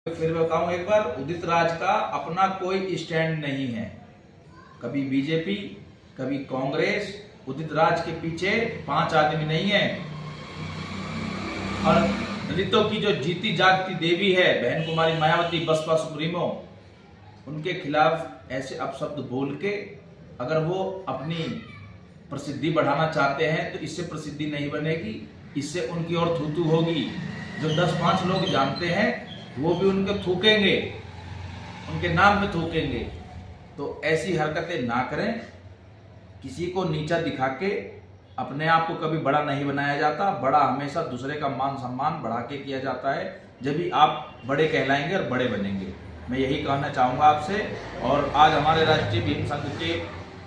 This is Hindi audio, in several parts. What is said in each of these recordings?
फिर बताऊं एक बार, उदित राज का अपना कोई स्टैंड नहीं है। कभी बीजेपी, कभी कांग्रेस। उदित राज के पीछे 5 आदमी नहीं है। और दलितों की जो जीती जागती देवी है बहन कुमारी मायावती, बसपा सुप्रीमो, उनके खिलाफ ऐसे अपशब्द बोल के अगर वो अपनी प्रसिद्धि बढ़ाना चाहते हैं तो इससे प्रसिद्धि नहीं बनेगी, इससे उनकी और थूथू होगी। जो 10-5 लोग जानते हैं वो भी उनके थूकेंगे, उनके नाम पे थूकेंगे। तो ऐसी हरकतें ना करें। किसी को नीचा दिखा के अपने आप को कभी बड़ा नहीं बनाया जाता। बड़ा हमेशा दूसरे का मान सम्मान बढ़ा के किया जाता है, जब भी आप बड़े कहलाएंगे और बड़े बनेंगे। मैं यही कहना चाहूँगा आपसे। और आज हमारे राष्ट्रीय भीम संघ के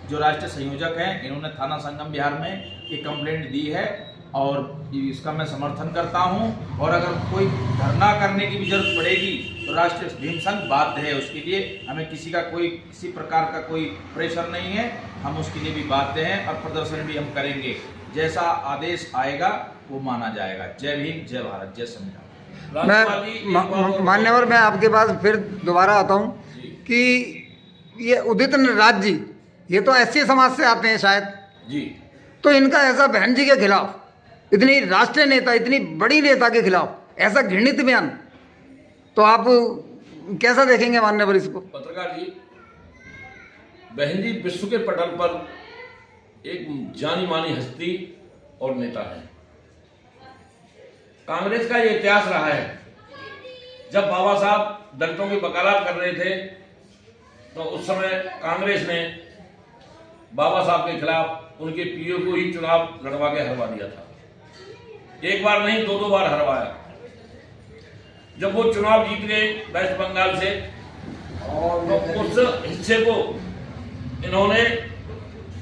जो राष्ट्रीय संयोजक हैं, इन्होंने थाना संगम बिहार में एक कंप्लेंट दी है और इसका मैं समर्थन करता हूं। और अगर कोई धरना करने की भी जरूरत पड़ेगी तो राष्ट्रीय भीम संघ बाध्य है उसके लिए। हमें किसी प्रकार का कोई प्रेशर नहीं है, हम उसके लिए भी बाध्य हैं और प्रदर्शन भी हम करेंगे। जैसा आदेश आएगा वो माना जाएगा। जय भीम, जय भारत, जय संविधान। मैं मान्यवर, मैं आपके पास फिर दोबारा आता हूँ कि ये उदित राज जी, ये तो एससी समाज से आते हैं शायद जी, तो इनका ऐसा बहन जी के खिलाफ, इतनी राष्ट्रीय नेता, इतनी बड़ी नेता के खिलाफ ऐसा घृणित बयान, तो आप कैसा देखेंगे मान्यवर इसको? पत्रकार जी, बहन जी विश्व के पटल पर एक जानी मानी हस्ती और नेता है। कांग्रेस का ये इतिहास रहा है, जब बाबा साहब दलितों की वकालत कर रहे थे तो उस समय कांग्रेस ने बाबा साहब के खिलाफ उनके पीओ को ही चुनाव लड़वा के हरवा दिया था। एक बार नहीं, 2 बार हरवाया। जब वो चुनाव जीत गए वेस्ट बंगाल से, तो उस हिस्से को इन्होंने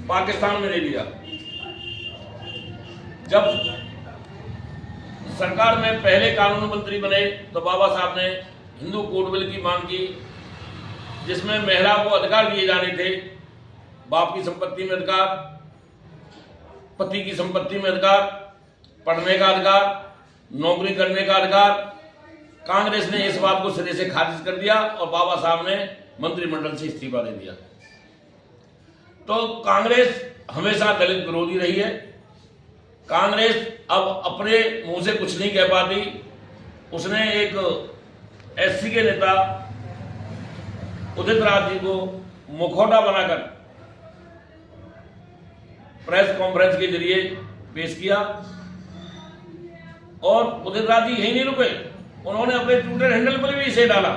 पाकिस्तान में ले लिया। जब सरकार में पहले कानून मंत्री बने तो बाबा साहब ने हिंदू कोड बिल की मांग की, जिसमें महिला को अधिकार दिए जाने थे। बाप की संपत्ति में अधिकार, पति की संपत्ति में अधिकार, पढ़ने का अधिकार, नौकरी करने का अधिकार। कांग्रेस ने इस बात को सिरे से खारिज कर दिया और बाबा साहब ने मंत्रिमंडल से इस्तीफा दे दिया। तो कांग्रेस हमेशा दलित विरोधी रही है। कांग्रेस अब अपने मुंह से कुछ नहीं कह पाती। उसने एक एससी के नेता उदित राज जी को मुखौटा बनाकर प्रेस कॉन्फ्रेंस के जरिए पेश किया। और उदित राज जी यही नहीं रुके, उन्होंने अपने ट्विटर हैंडल पर भी इसे डाला,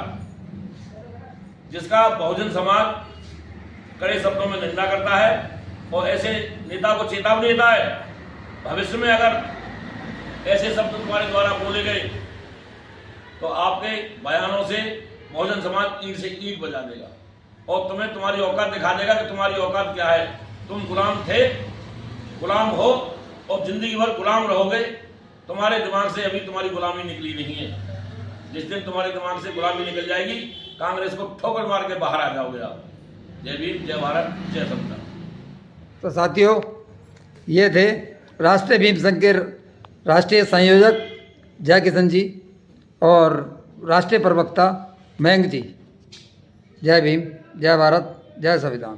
जिसका बहुजन समाज कड़े शब्दों में निंदा करता है और ऐसे नेता को चेतावनी देता है, भविष्य में अगर ऐसे शब्द तुम्हारे द्वारा बोले गए तो आपके बयानों से बहुजन समाज ईंट से ईंट बजा देगा और तुम्हें तुम्हारी औकात दिखा देगा कि तुम्हारी औकात क्या है। तुम गुलाम थे, गुलाम हो और जिंदगी भर गुलाम रहोगे। तुम्हारे दिमाग से अभी तुम्हारी गुलामी निकली नहीं है। जिस दिन तुम्हारे दिमाग से गुलामी निकल जाएगी, कांग्रेस को ठोकर मार के बाहर आ जाओगे आप। जय भीम, जय भारत, जय संविधान। तो साथियों, ये थे राष्ट्रीय भीम संघ के राष्ट्रीय संयोजक जय किशन जी और राष्ट्रीय प्रवक्ता मयंक जी। जय भीम, जय भारत, जय संविधान।